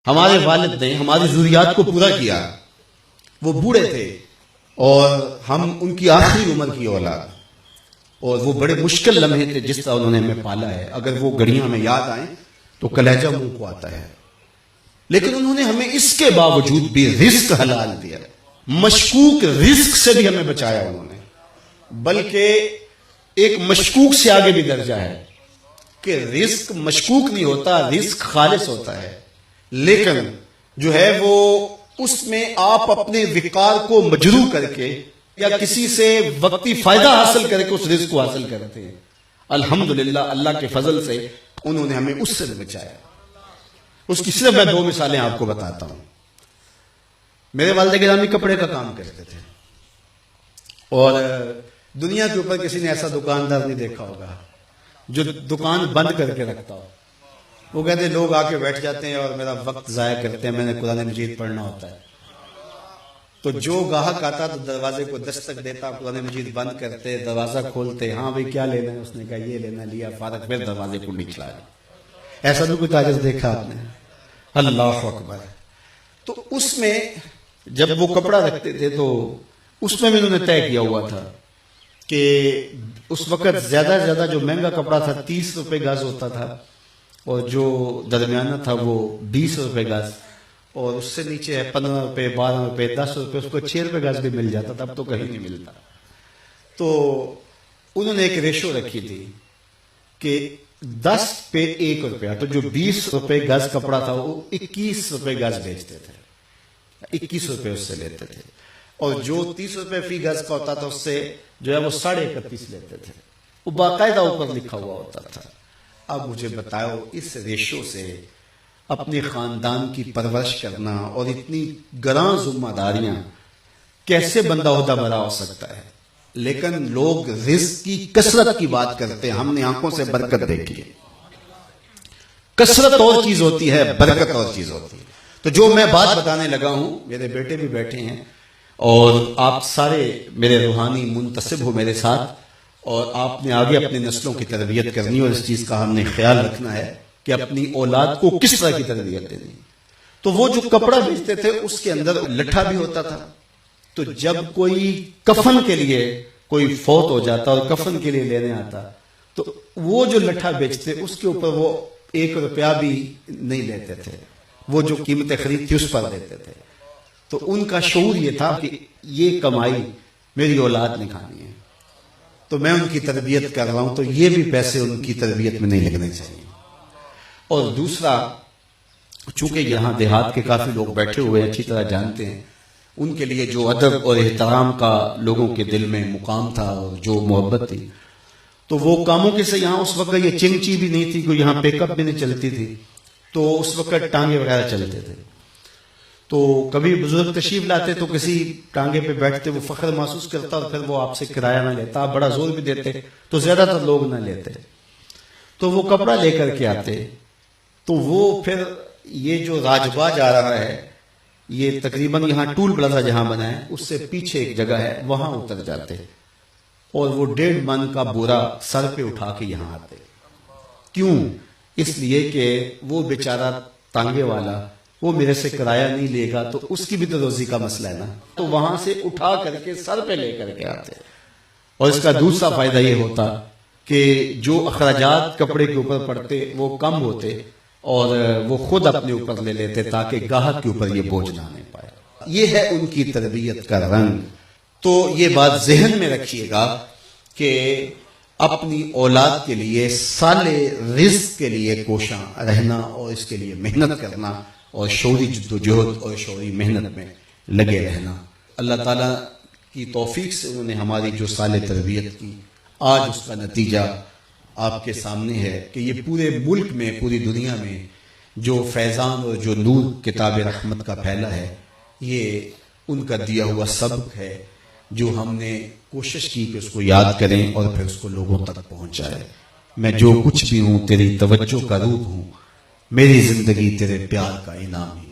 ہمارے والد نے ہماری ضروریات کو پورا کیا، وہ بوڑھے تھے اور ہم ان کی آخری عمر کی اولاد، اور وہ بڑے مشکل لمحے تھے جس طرح انہوں نے ہمیں پالا ہے، اگر وہ گھڑیاں ہمیں یاد آئیں تو کلیجہ منہ کو آتا ہے، لیکن انہوں نے ہمیں اس کے باوجود بھی رزق حلال دیا، مشکوک رزق سے بھی ہمیں بچایا انہوں نے، بلکہ ایک مشکوک سے آگے بھی درجہ ہے کہ رزق مشکوک نہیں ہوتا، رزق خالص ہوتا ہے، لیکن جو ہے وہ اس میں آپ اپنے وقار کو مجروح کر کے یا کسی سے وقتی فائدہ حاصل کر کے اس رزق کو حاصل کرتے ہیں۔ الحمدللہ اللہ کے فضل سے انہوں نے ہمیں اس سے بچایا۔ اس کی صرف میں 2 مثالیں آپ کو بتاتا ہوں۔ میرے والد گرامی کپڑے کا کام کرتے تھے، اور دنیا کے اوپر کسی نے ایسا دکاندار نہیں دیکھا ہوگا جو دکان بند کر کے رکھتا ہو۔ وہ کہتے ہیں لوگ آ کے بیٹھ جاتے ہیں اور میرا وقت ضائع کرتے ہیں، میں نے قرآن مجید پڑھنا ہوتا ہے، تو جو گاہک آتا تو دروازے کو دستک دیتا، قرآن مجید بند کرتے، دروازہ کھولتے، ہاں بھئی کیا لینا ہے؟ اس نے کہا یہ لینا، لیا، فارغ، پھر دروازے کو نکلا۔ ایسا تو کوئی تاجر دیکھا آپ نے؟ اللہ اکبر۔ تو اس میں جب وہ کپڑا رکھتے تھے تو اس میں بھی انہوں نے طے کیا ہوا تھا کہ اس وقت زیادہ سے زیادہ جو مہنگا کپڑا تھا 30 روپے گز ہوتا تھا، اور جو درمیانہ تھا وہ 20 روپے گز، اور اس سے نیچے ہے 15 روپے، 12 روپے، 10 روپے، اس کو 6 روپے گز بھی مل جاتا تھا، اب تو کہیں نہیں ملتا۔ تو انہوں نے ایک ریشو رکھی تھی کہ 10 پہ 1 روپیہ، تو جو 20 روپے گز کپڑا تھا وہ 21 روپے گز بیچتے تھے، 21 روپے اس سے لیتے تھے، اور جو 30 روپے فی گز کا ہوتا تھا اس سے جو ہے وہ 31.5 لیتے تھے، وہ باقاعدہ اوپر لکھا ہوا ہوتا تھا۔ اب مجھے بتاؤ اس ریشو سے اپنے خاندان کی پرورش کرنا اور اتنی گراں ذمہ داریاں کیسے بندہ عہدہ برا ہو سکتا ہے؟ لیکن لوگ رزق کی کثرت کی بات کرتے ہیں، ہم نے آنکھوں سے برکت دیکھی ہے۔ کثرت اور چیز ہوتی ہے، برکت اور چیز ہوتی ہے۔ تو جو میں بات بتانے لگا ہوں، میرے بیٹے بھی بیٹھے ہیں اور آپ سارے میرے روحانی منتسب ہو میرے ساتھ، اور آپ نے آگے اپنی نسلوں کی تربیت کرنی، اور اس چیز کا ہم نے خیال رکھنا ہے کہ اپنی اولاد کو کس طرح کی تربیت دینی۔ تو وہ جو کپڑا بیچتے تھے اس کے اندر لٹھا بھی ہوتا تھا، تو جب کوئی کفن کے لیے کوئی فوت ہو جاتا اور کفن کے لیے لینے آتا تو وہ جو لٹھا بیچتے اس کے اوپر وہ 1 روپیہ بھی نہیں لیتے تھے، وہ جو قیمت خرید تھی اس پر دیتے تھے۔ تو ان کا شعور یہ تھا کہ یہ کمائی میری اولاد نے کھانی ہے، تو میں ان کی تربیت کر رہا ہوں، تو یہ بھی پیسے ان کی تربیت میں نہیں لگنے چاہیے۔ اور دوسرا، چونکہ یہاں دیہات کے کافی لوگ بیٹھے ہوئے اچھی طرح جانتے ہیں، ان کے لیے جو ادب اور احترام کا لوگوں کے دل میں مقام تھا اور جو محبت تھی، تو وہ کاموں کے سے یہاں اس وقت یہ چنچی بھی نہیں تھی، کوئی یہاں پیک اپ بھی نہیں چلتی تھی، تو اس وقت ٹانگے وغیرہ چلتے تھے۔ تو کبھی بزرگ تشریف لاتے تو کسی ٹانگے پہ بیٹھتے، وہ فخر محسوس کرتا اور پھر وہ آپ سے کرایہ نہ لیتا، آپ بڑا زور بھی دیتے تو زیادہ تر لوگ نہ لیتے، تو وہ کپڑا لے کر کے آتے، تو وہ پھر یہ جو راجباج آ رہا ہے، یہ تقریباً یہاں ٹول پلازا جہاں بنا ہے اس سے پیچھے ایک جگہ ہے، وہاں اتر جاتے اور وہ 1.5 من کا بورا سر پہ اٹھا کے یہاں آتے۔ کیوں؟ اس لیے کہ وہ بیچارہ ٹانگے والا وہ میرے سے کرایہ نہیں لے گا، تو اس کی بھی تو روزی کا مسئلہ ہے نا، تو وہاں سے اٹھا کر کے سر پہ لے کر کے آتے۔ اور اس کا دوسرا فائدہ یہ ہوتا کہ جو اخراجات کپڑے کے اوپر پڑتے وہ کم ہوتے، اور وہ خود اپنے اوپر لے لیتے تاکہ گاہک کے اوپر یہ بوجھ نہ آنے پائے۔ یہ ہے ان کی تربیت کا رنگ۔ تو یہ بات ذہن میں رکھیے گا کہ اپنی اولاد کے لیے سال رزق کے لیے کوشاں رہنا اور اس کے لیے محنت کرنا اور شعوری جدوجہد اور شعوری محنت میں لگے رہنا۔ اللہ تعالیٰ کی توفیق سے انہوں نے ہماری جو سال تربیت کی، آج اس کا نتیجہ آپ کے سامنے ہے کہ یہ پورے ملک میں، پوری دنیا میں جو فیضان اور جو نور کتاب رحمت کا پھیلا ہے، یہ ان کا دیا ہوا سبق ہے جو ہم نے کوشش کی کہ اس کو یاد کریں اور پھر اس کو لوگوں تک پہنچائیں۔ میں جو کچھ بھی ہوں تیری توجہ کا روح ہوں، میری زندگی تیرے پیار کا انعام ہے۔